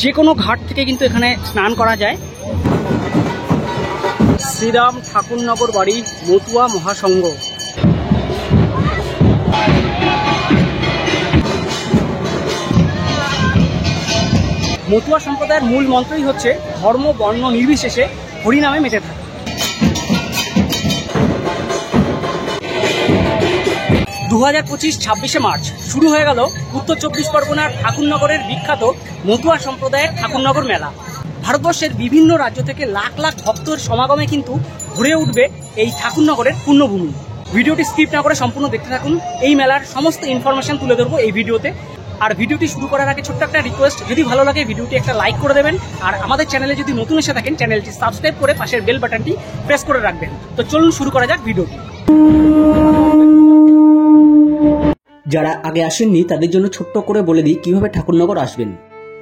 যে কোনো ঘাট থেকে কিন্তু এখানে স্নান করা যায়। শ্রীরাম ঠাকুরনগর বাড়ি মতুয়া মহাসংঘ। মতুয়া সম্প্রদায়ের মূল মন্ত্রই হচ্ছে ধর্ম বর্ণ নির্বিশেষে হরিনামে মেতে থাকে। 2025 26শে মার্চ শুরু হয়ে গেল উত্তর 24 পরগনার ঠাকুরনগরের বিখ্যাত মতুয়া সম্প্রদায়ের ঠাকুরনগর মেলা। ভারতবর্ষের বিভিন্ন রাজ্য থেকে লাখ লাখ ভক্তের সমাগমে কিন্তু ভরে উঠবে এই ঠাকুরনগরের পুণ্যভূমি। ভিডিওটি স্কিপ না করে সম্পূর্ণ দেখতে থাকুন। এই মেলার সমস্ত ইনফরমেশন তুলে ধরবো এই ভিডিওতে। আর ভিডিওটি শুরু করার আগে ছোট্ট একটা রিকোয়েস্ট, যদি ভালো লাগে ভিডিওটি একটা লাইক করে দেবেন, আর আমাদের চ্যানেলে যদি নতুন এসে থাকেন চ্যানেলটি সাবস্ক্রাইব করে পাশের বেল বাটনটি প্রেস করে রাখবেন। তো চলুন শুরু করা যাক ভিডিওটি। যারা আগে আসেননি তাদের জন্য ছোট্ট করে বলে দিই কিভাবে ঠাকুরনগর আসবেন।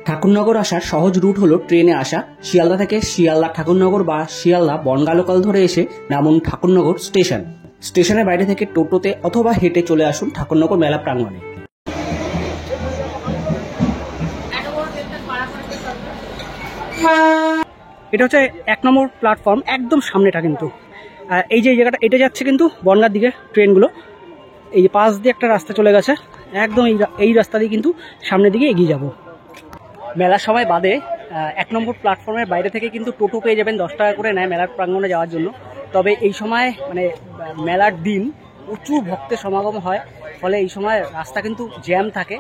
ঠাকুরনগর আসার সহজ রুট হলো ট্রেনে আসা। শিয়ালদা থেকে শিয়ালদা ঠাকুরনগর বা শিয়ালদা বনগাঁ লোকাল ধরে এসে নামুন ঠাকুরনগর স্টেশন। স্টেশনের বাইরে থেকে টোটোতে অথবা হেঁটে চলে আসুন ঠাকুরনগর মেলা প্রাঙ্গণে। এটা হচ্ছে 1 নম্বর প্ল্যাটফর্ম, একদম সামনেটা কিন্তু। এই যে জায়গাটা, এটা যাচ্ছে কিন্তু বনগাঁর দিকে ট্রেনগুলো। এই যে পাশ দিয়ে একটা রাস্তা চলে গেছে, একদম এই রাস্তা দিয়ে কিন্তু সামনের দিকে এগিয়ে যাব। মেলার সময় বাদে 1 নম্বর প্ল্যাটফর্মের বাইরে থেকে কিন্তু টোটো পেয়ে যাবেন, 10 টাকা করে নেয় মেলার প্রাঙ্গণে যাওয়ার জন্য। তবে এই সময় মানে মেলার দিন প্রচুর ভক্তের সমাগম হয়, ফলে এই সময় রাস্তা কিন্তু জ্যাম থাকে,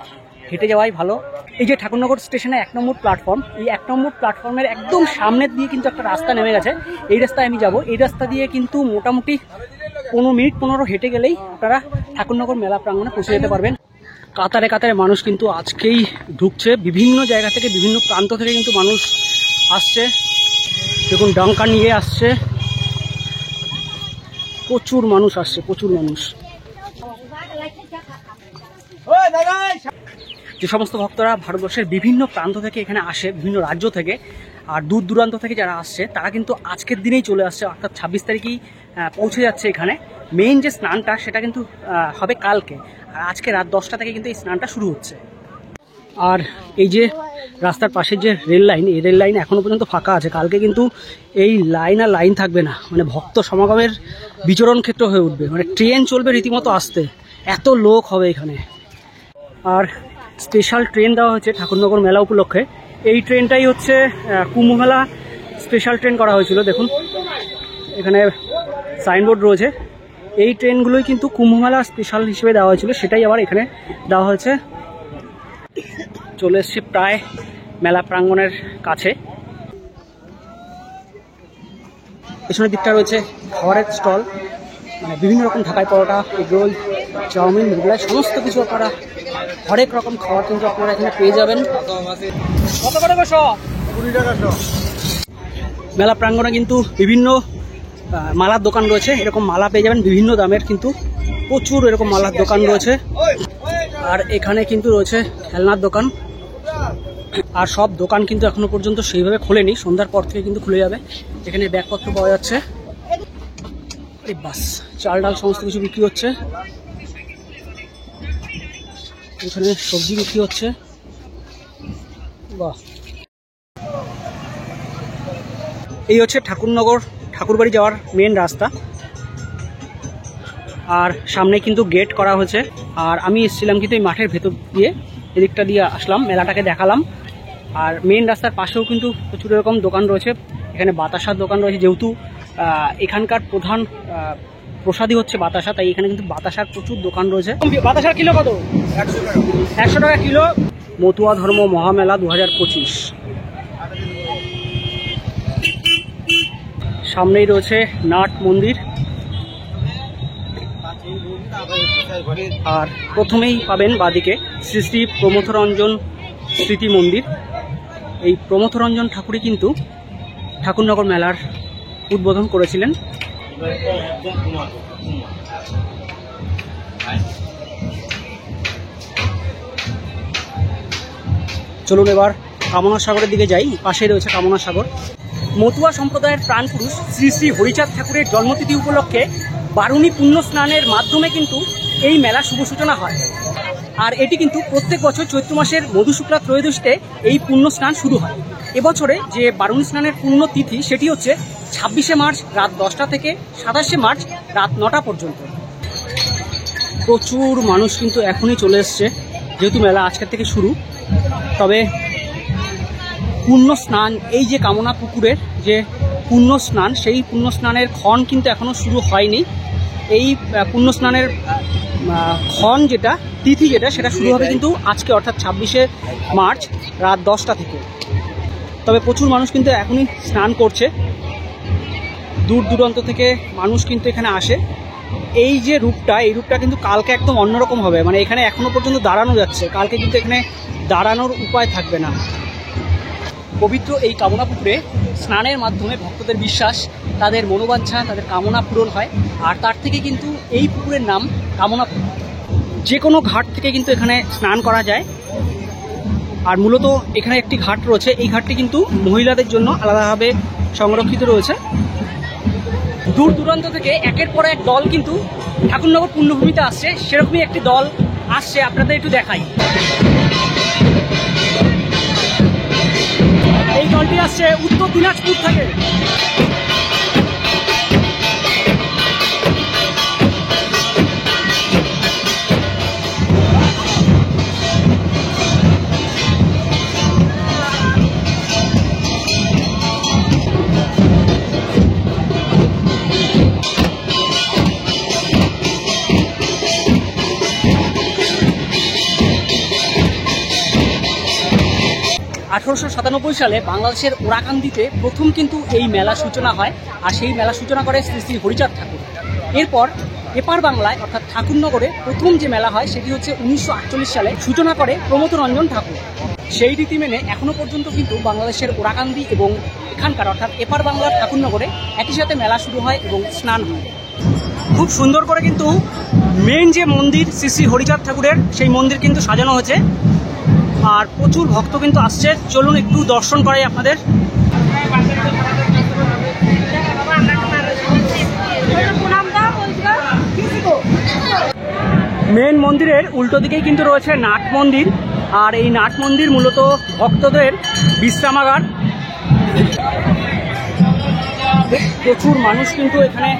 হেঁটে যাওয়াই ভালো। এই যে ঠাকুরনগর স্টেশনে 1 নম্বর প্ল্যাটফর্ম, এই 1 নম্বর প্ল্যাটফর্মের একদম সামনের দিয়ে কিন্তু একটা রাস্তা নেমে গেছে। এই রাস্তায় আমি যাব। এই রাস্তা দিয়ে কিন্তু মোটামুটি 15 মিনিট হেঁটে গেলেই আপনারা ঠাকুরনগর মেলা প্রাঙ্গণে পৌঁছে যেতে পারবেন। কাতারে কাতারে মানুষ কিন্তু আজকেই ঢুকছে, বিভিন্ন জায়গা থেকে বিভিন্ন প্রান্ত থেকে কিন্তু মানুষ আসছে। দেখুন ডাঙ্কা নিয়ে আসছে, প্রচুর মানুষ আসছে, প্রচুর মানুষ। যে সমস্ত ভক্তরা ভারতবর্ষের বিভিন্ন প্রান্ত থেকে এখানে আসে, বিভিন্ন রাজ্য থেকে আর দূর দূরান্ত থেকে যারা আসছে, তারা কিন্তু আজকের দিনেই চলে আসছে, অর্থাৎ 26 তারিখেই পৌঁছে যাচ্ছে এখানে। মেইন যে স্নানটা সেটা কিন্তু হবে কালকে, আর আজকে রাত 10টা থেকে কিন্তু এই স্নানটা শুরু হচ্ছে। আর এই যে রাস্তার পাশে যে রেল লাইন, এই রেল লাইন এখনও পর্যন্ত ফাঁকা আছে। কালকে কিন্তু এই লাইন আর লাইন থাকবে না, মানে ভক্ত সমাগমের বিচরণ ক্ষেত্র হয়ে উঠবে, মানে ট্রেন চলবে রীতিমতো আসতে, এত লোক হবে এখানে। আর স্পেশাল ট্রেন দেওয়া হয়েছে ঠাকুরনগর মেলা উপলক্ষে। এই ট্রেনটাই হচ্ছে কুম্ভ মেলা স্পেশাল ট্রেন করা হয়েছিল। দেখুন এখানে সাইনবোর্ড রয়েছে, এই ট্রেনগুলোই কিন্তু কুম্ভ মেলা স্পেশাল হিসেবে দেওয়া হয়েছিল, সেটাই আবার এখানে দেওয়া হয়েছে। চলে এসছে প্রায় মেলা প্রাঙ্গণের কাছে। পেছনের দিকটা রয়েছে খাবারের স্টল, মানে বিভিন্ন রকম ঢাকাই পরোটা, এগরোল, চাউমিন, মোগলাই, সমস্ত কিছু আপনারা হরেক রকম খাবার কিন্তু আপনারা এখানে পেয়ে যাবেন। কত করে 20 টাকা। মেলা প্রাঙ্গণে কিন্তু বিভিন্ন মালার দোকান রয়েছে, এরকম মালা পেয়ে যাবেন বিভিন্ন দামের, কিন্তু প্রচুর এরকম মালার দোকান রয়েছে। আর এখানে কিন্তু রয়েছে খেলনার দোকান। আর সব দোকান কিন্তু এখনো পর্যন্ত সেইভাবে খোলেনি, সন্ধ্যার পর থেকে কিন্তু খুলে যাবে। এখানে ব্যাগপত্র পাওয়া যাচ্ছে, এই বাস চাল ডাল সমস্ত কিছু বিক্রি হচ্ছে। এখানে সবজি বিক্রি হচ্ছে। বাহ, এই হচ্ছে ঠাকুরনগর ঠাকুরবাড়ি যাওয়ার মেন রাস্তা। আর সামনে কিন্তু গেট করা হয়েছে। আর আমি এসেছিলাম কিন্তু এই মাঠের ভেতর দিয়ে, এদিকটা দিয়ে আসলাম, মেলাটাকে দেখালাম। আর মেন রাস্তার পাশেও কিন্তু প্রচুর এরকম দোকান রয়েছে। এখানে বাতাসার দোকান রয়েছে, যেহেতু এখানকার প্রধান প্রসাদই হচ্ছে বাতাসা, তাই এখানে কিন্তু বাতাসার প্রচুর দোকান রয়েছে। বাতাসার কিলো কত? 100 টাকা কিলো। মতুয়া ধর্ম মহামেলা 2025। সামনেই রয়েছে নাট মন্দির। আর প্রথমেই পাবেন বাদিকে শ্রী শ্রী প্রমথরঞ্জন স্মৃতি মন্দির। এই প্রমথরঞ্জন ঠাকুরই কিন্তু ঠাকুরনগর মেলার উদ্বোধন করেছিলেন। চলুন এবার কামনা সাগরের দিকে যাই। পাশে রয়েছে কামনা সাগর। মতুয়া সম্প্রদায়ের প্রাণপুরুষ শ্রী শ্রী হরিচাঁদ ঠাকুরের জন্মতিথি উপলক্ষে বারুণী পুণ্য স্নানের মাধ্যমে কিন্তু এই মেলার শুভ সূচনা হয়। আর এটি কিন্তু প্রত্যেক বছর চৈত্র মাসের মধুশুক্লা ত্রয়োদশীতে এই পুণ্য স্নান শুরু হয়। এবছরে যে বারুণী স্নানের পুণ্য তিথি সেটি হচ্ছে 26শে মার্চ রাত 10টা থেকে 27শে মার্চ রাত 9টা পর্যন্ত। প্রচুর মানুষ কিন্তু এখনই চলে এসছে, যেহেতু মেলা আজকের থেকে শুরু। তবে পুণ্য স্নান, এই যে কামনা পুকুরের যে পুণ্য স্নান, সেই পুণ্য স্নানের ক্ষণ কিন্তু এখনও শুরু হয়নি। এই পুণ্য স্নানের ক্ষণ যেটা, তিথি যেটা, সেটা শুরু হবে কিন্তু আজকে, অর্থাৎ 26শে মার্চ রাত 10টা থেকে। তবে প্রচুর মানুষ কিন্তু এখনই স্নান করছে, দূর দূরান্ত থেকে মানুষ কিন্তু এখানে আসে। এই যে রূপটা, এই রূপটা কিন্তু কালকে একদম অন্যরকম হবে। মানে এখানে এখনো পর্যন্ত দাঁড়ানো যাচ্ছে, কালকে কিন্তু এখানে দাঁড়ানোর উপায় থাকবে না। পবিত্র এই কামনা পুকুরে স্নানের মাধ্যমে ভক্তদের বিশ্বাস, তাদের মনোবাঞ্ছা, তাদের কামনা পূরণ হয়। আর তার থেকে কিন্তু এই পুকুরের নাম কামনা পুকুর। যে কোনো ঘাট থেকে কিন্তু এখানে স্নান করা যায়। আর মূলত এখানে একটি ঘাট রয়েছে, এই ঘাটটি কিন্তু মহিলাদের জন্য আলাদাভাবে সংরক্ষিত রয়েছে। দূর দূরান্ত থেকে একের পর এক দল কিন্তু ঠাকুরনগর পুণ্যভূমিতে আসছে, সেরকমই একটি দল আসছে, আপনাদের একটু দেখাই। এই দলটি আসছে উত্তর দিনাজপুর থেকে। আঠারোশো 97 সালে বাংলাদেশের ওরাকান্দিতে প্রথম কিন্তু এই মেলা সূচনা হয়। আর সেই মেলা সূচনা করে শ্রী শ্রী হরিচাঁদ ঠাকুর। এরপর এপার বাংলায় অর্থাৎ ঠাকুরনগরে প্রথম যে মেলা হয় সেটি হচ্ছে 1948 সালে সূচনা করে প্রমথ রঞ্জন ঠাকুর। সেই রীতি মেনে এখনো পর্যন্ত কিন্তু বাংলাদেশের ওরাকান্দি এবং এখানকার অর্থাৎ এপার বাংলার ঠাকুরনগরে একই সাথে মেলা শুরু হয় এবং স্নান হয়। খুব সুন্দর করে কিন্তু মেন যে মন্দির শ্রী শ্রী হরিচাঁদ ঠাকুরের, সেই মন্দির কিন্তু সাজানো হয়েছে। আর প্রচুর ভক্ত কিন্তু আসছে, চলুন একটু দর্শন করাই আপনাদের। মেন মন্দিরের উল্টো দিকেই কিন্তু রয়েছে নাট মন্দির। আর এই নাট মন্দির মূলত ভক্তদের বিশ্রামাগার। প্রচুর মানুষ কিন্তু এখানে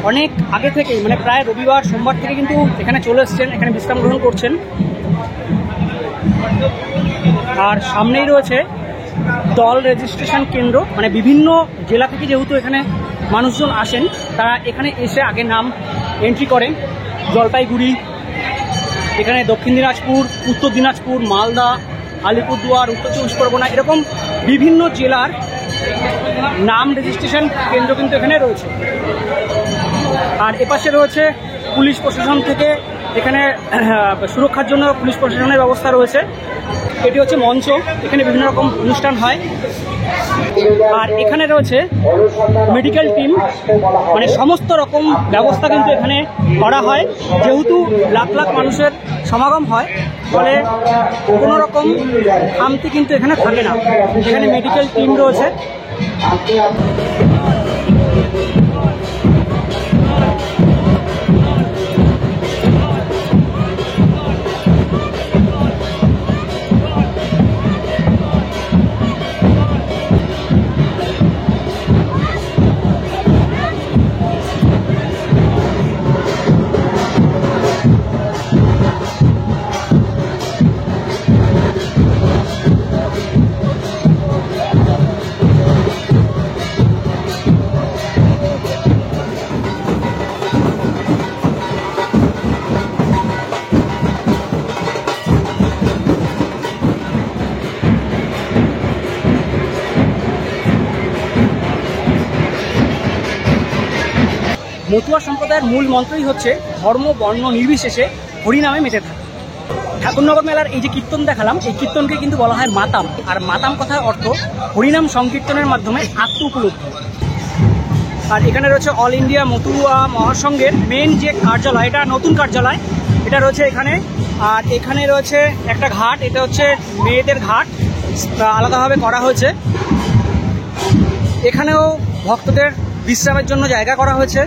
অনেক আগে থেকেই, মানে প্রায় রবিবার সোমবার থেকে কিন্তু এখানে চলে এসছেন, এখানে বিশ্রাম গ্রহণ করছেন। আর সামনেই রয়েছে দল রেজিস্ট্রেশন কেন্দ্র, মানে বিভিন্ন জেলা থেকে যেহেতু এখানে মানুষজন আসেন, তারা এখানে এসে আগে নাম এন্ট্রি করেন। জলপাইগুড়ি, এখানে দক্ষিণ দিনাজপুর, উত্তর দিনাজপুর, মালদা, আলিপুরদুয়ার, উত্তর 24 পরগনা, এরকম বিভিন্ন জেলার নাম রেজিস্ট্রেশন কেন্দ্র কিন্তু এখানে রয়েছে। আর এপাশে রয়েছে পুলিশ প্রশাসন থেকে, এখানে সুরক্ষার জন্য পুলিশ প্রশাসনের ব্যবস্থা রয়েছে। এটি হচ্ছে মঞ্চ, এখানে বিভিন্ন রকম অনুষ্ঠান হয়। আর এখানে রয়েছে মেডিকেল টিম, মানে সমস্ত রকম ব্যবস্থা কিন্তু এখানে করা হয়। যেহেতু লাখ লাখ মানুষের সমাগম হয়, ফলে কোনো রকম খামতি কিন্তু এখানে থাকে না। এখানে মেডিকেল টিম রয়েছে। মতুয়া সম্প্রদায়ের মূল মন্ত্রই হচ্ছে ধর্ম বর্ণ নির্বিশেষে হরিনামে মেতে থাকে। ঠাকুরনগর মেলার এই যে কীর্তন দেখালাম, এই কীর্তনকে কিন্তু বলা হয় মাতাম। আর মাতাম কথার অর্থ হরিনাম সংকীর্তনের মাধ্যমে আত্ম উপলব্ধি। আর এখানে রয়েছে অল ইন্ডিয়া মতুয়া মহাসংঘের মেন যে কার্যালয়, এটা নতুন কার্যালয়, এটা রয়েছে এখানে। আর এখানে রয়েছে একটা ঘাট, এটা হচ্ছে মেয়েদের ঘাট, আলাদাভাবে করা হয়েছে। এখানেও ভক্তদের বিশ্রামের জন্য জায়গা করা হয়েছে।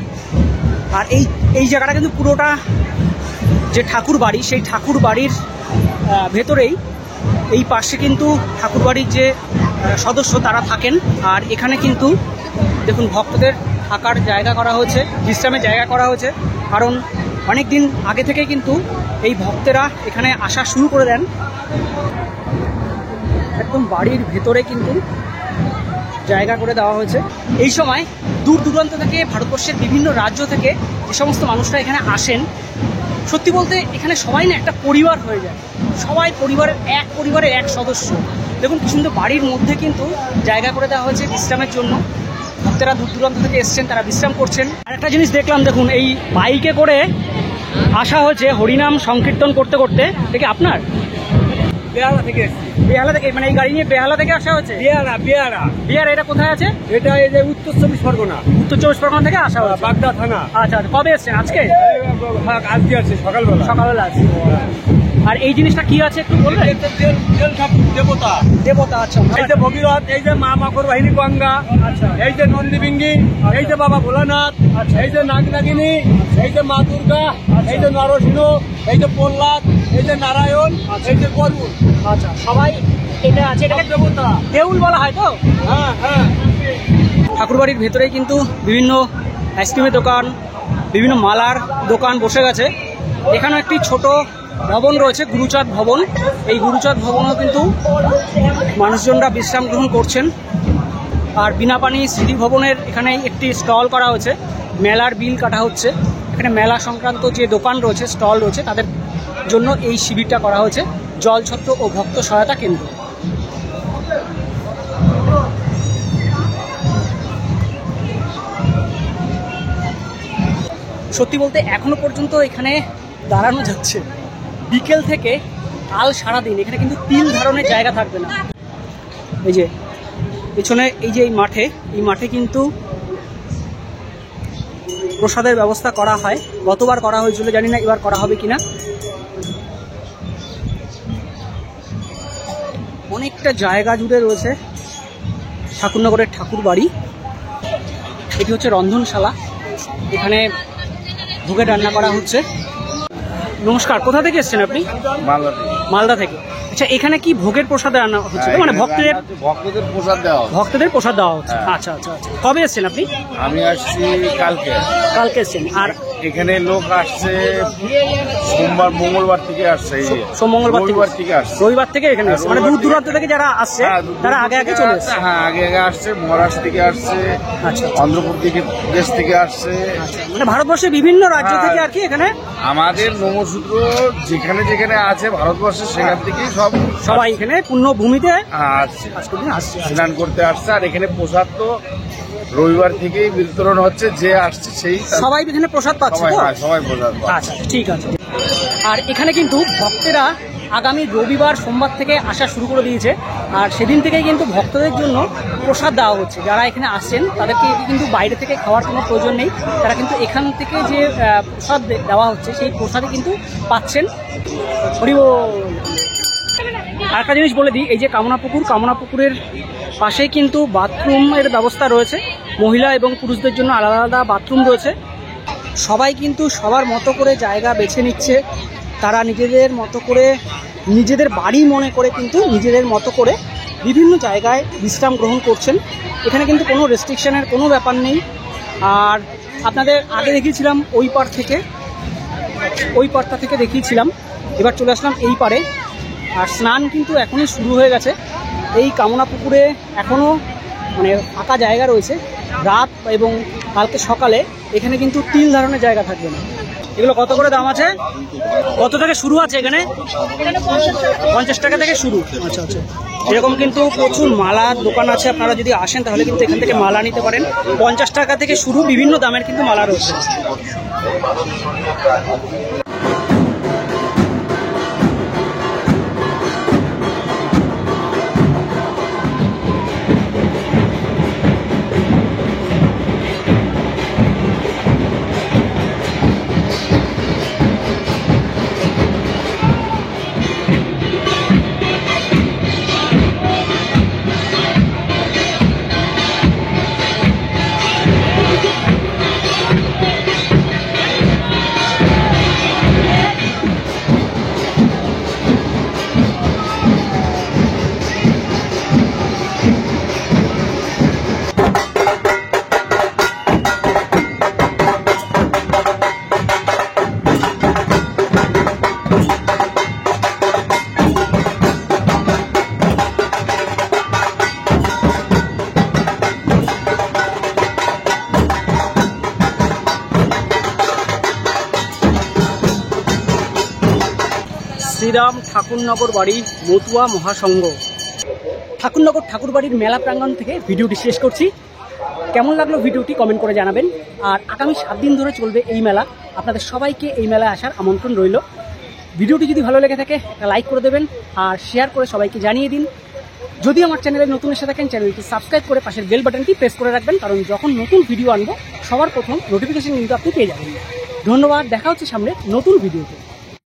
আর এই জায়গাটা কিন্তু পুরোটা যে ঠাকুর বাড়ি, সেই ঠাকুর বাড়ির ভেতরেই এই পাশে কিন্তু ঠাকুর বাড়ির যে সদস্য তারা থাকেন। আর এখানে কিন্তু দেখুন ভক্তদের থাকার জায়গা করা হয়েছে, বিশ্রামের জায়গা করা হয়েছে, কারণ অনেক দিন আগে থেকে কিন্তু এই ভক্তেরা এখানে আসা শুরু করে দেন। একদম বাড়ির ভেতরে কিন্তু জায়গা করে দেওয়া হয়েছে। এই সময় দূর দূরান্ত থেকে, ভারতবর্ষের বিভিন্ন রাজ্য থেকে যে সমস্ত মানুষরা এখানে আসেন, সত্যি বলতে এখানে সবাই না একটা পরিবার হয়ে যায়, সবাই পরিবারের এক সদস্য। দেখুন কি সুন্দর বাড়ির মধ্যে কিন্তু জায়গা করে দেওয়া হয়েছে বিশ্রামের জন্য। ভক্তেরা দূর দূরান্ত থেকে এসছেন, তারা বিশ্রাম করছেন। আর একটা জিনিস দেখলাম, দেখুন এই বাইকে করে আসা হয়েছে হরিনাম সংকীর্তন করতে করতে। দেখি আপনার বেহালা থেকে এসেছি। বেহালা থেকে, মানে এই গাড়ি নিয়ে বেহালা থেকে আসা হয়েছে? বিহারা। এটা কোথায় আছে? এটা এই যে উত্তর 24 পরগনা। উত্তর 24 পরগনা থেকে আসা হয়েছে, বাগদা থানা। আচ্ছা, কবে এসছেন? আজকে আজকে আছে সকালবেলা আছে। আর এই জিনিসটা কি আছে একটু বলবেন? দেবতা। আচ্ছা, এই যে ভগীরথ, এই যে মা মাকড় বাহিনী গঙ্গা, আচ্ছা, এই যে নন্দীবিঙ্গি, এই যে বাবা ভোলানাথ, এই যে নাগনাগিনী, এই যে মা দুর্গা, এই যে নরসিংহ, এই যে প্রহ্লাদ, এই যে নারায়ণ, এই যে গরুড়। আচ্ছা, সবাই এটা আছে। এটাকে দেবতা দেউল বলা হয় তো? হ্যাঁ। ঠাকুরবাড়ির ভেতরে কিন্তু বিভিন্ন আইসক্রিমের দোকান, বিভিন্ন মালার দোকান বসে গেছে। এখানে একটি ছোট ভবন রয়েছে, গুরুচাঁদ ভবন। এই গুরুচাঁদ ভবনেও কিন্তু মানুষজনরা বিশ্রাম গ্রহণ করছেন। আর বিনাপানি স্মৃতি ভবনের এখানে একটি স্টল করা হয়েছে, মেলার বিল কাটা হচ্ছে। এখানে মেলা সংক্রান্ত যে দোকান রয়েছে, স্টল রয়েছে, তাদের জন্য এই শিবিরটা করা হয়েছে, জলছত্র ও ভক্ত সহায়তা কেন্দ্র। সত্যি বলতে এখনো পর্যন্ত এখানে দাঁড়ানো যাচ্ছে। বিকেল থেকে কাল সারাদিন এখানে কিন্তু তিল ধারণের জায়গা থাকবে না। এই যে পেছনে এই যে এই মাঠে কিন্তু প্রসাদের ব্যবস্থা করা হয়। গতবার করা হয়েছিল, জানি না এবার করা হবে কিনা। অনেকটা জায়গা জুড়ে রয়েছে ঠাকুরনগরের ঠাকুর বাড়ি। এটি হচ্ছে রন্ধনশালা, এখানে ভোগের রান্না করা হচ্ছে। নমস্কার, কোথা থেকে এসেছেন আপনি? মালদা থেকে। আচ্ছা, এখানে কি ভোগের প্রসাদ রান্না হচ্ছে? মানে ভক্তদের প্রসাদ দেওয়া হচ্ছে। আচ্ছা, কবে এসেছেন আপনি? আমি আসছি কালকে এসেছেন। আর এখানে লোক আসছে সোমবার মঙ্গলবার থেকে আসছে, রবিবার থেকে এখানে আসছে। মানে দূর দূরান্ত থেকে যারা আসছে তারা আগে চলে এসছে। হ্যাঁ, আগে আসছে। মহারাষ্ট্র থেকে আসছে, আচ্ছা, অন্ধ্রপ্রদেশ দেশ থেকে আসছে। মানে ভারতবর্ষের বিভিন্ন রাজ্য থেকে আর কি এখানে আমাদের নমসূত্র যেখানে যেখানে আছে ভারতবর্ষের, সেখান থেকেই সবাই এখানে পুণ্যভূমিতে আসছে, স্নান করতে আসছে। আর এখানে প্রসাদ তো রবিবার থেকেই বিতরণ হচ্ছে, যে আসছে সেই সবাই এখানে প্রসাদ পাচ্ছে। সবাই প্রসাদ। আচ্ছা, ঠিক আছে। আর এখানে কিন্তু ভক্তেরা আগামী রবিবার সোমবার থেকে আসা শুরু করে দিয়েছে। আর সেদিন থেকেই কিন্তু ভক্তদের জন্য প্রসাদ দেওয়া হচ্ছে। যারা এখানে আসছেন তাদেরকে কিন্তু বাইরে থেকে খাওয়ার কোনো প্রয়োজন নেই, তারা কিন্তু এখান থেকে যে প্রসাদ দেওয়া হচ্ছে সেই প্রসাদে কিন্তু পাচ্ছেন। হরি বল। আর একটা জিনিস বলে দিই, এই যে কামনাপুকুরের পাশেই কিন্তু বাথরুমের ব্যবস্থা রয়েছে। মহিলা এবং পুরুষদের জন্য আলাদা আলাদা বাথরুম রয়েছে। সবাই কিন্তু সবার মতো করে জায়গা বেছে নিচ্ছে। তারা নিজেদের মতো করে, নিজেদের বাড়ি মনে করে কিন্তু নিজেদের মতো করে বিভিন্ন জায়গায় বিশ্রাম গ্রহণ করছেন। এখানে কিন্তু কোনো রেস্ট্রিকশনের কোনো ব্যাপার নেই। আর আপনাদের আগে দেখিয়েছিলাম ওই পাড়টা থেকে দেখিয়েছিলাম, এবার চলে আসলাম এই পারে। আর স্নান কিন্তু এখনই শুরু হয়ে গেছে। এই কামনাপুকুরে এখনও মানে ফাঁকা জায়গা রয়েছে। রাত এবং কালকে সকালে এখানে কিন্তু তিল ধারণের জায়গা থাকবে না। এগুলো কত করে দাম আছে? কত থেকে শুরু আছে এখানে? 50 টাকা থেকে শুরু। আচ্ছা, এরকম কিন্তু প্রচুর মালার দোকান আছে। আপনারা যদি আসেন তাহলে কিন্তু এখান থেকে মালা নিতে পারেন। 50 টাকা থেকে শুরু, বিভিন্ন দামের কিন্তু মালা রয়েছে। শ্রীরাম ঠাকুরনগর বাড়ি মতুয়া মহাসংঘ। ঠাকুরনগর ঠাকুরবাড়ির মেলা প্রাঙ্গণ থেকে ভিডিওটি শেষ করছি। কেমন লাগলো ভিডিওটি কমেন্ট করে জানাবেন। আর আগামী 7 দিন ধরে চলবে এই মেলা, আপনাদের সবাইকে এই মেলায় আসার আমন্ত্রণ রইল। ভিডিওটি যদি ভালো লেগে থাকে লাইক করে দেবেন আর শেয়ার করে সবাইকে জানিয়ে দিন। যদি আমার চ্যানেলে নতুন এসে থাকেন চ্যানেলটি সাবস্ক্রাইব করে পাশের বেল বাটনটি প্রেস করে রাখবেন, কারণ যখন নতুন ভিডিও আনবো সবার প্রথম নোটিফিকেশন কিন্তু আপনি পেয়ে যাবেন। ধন্যবাদ, দেখা হচ্ছে সামনে নতুন ভিডিওতে।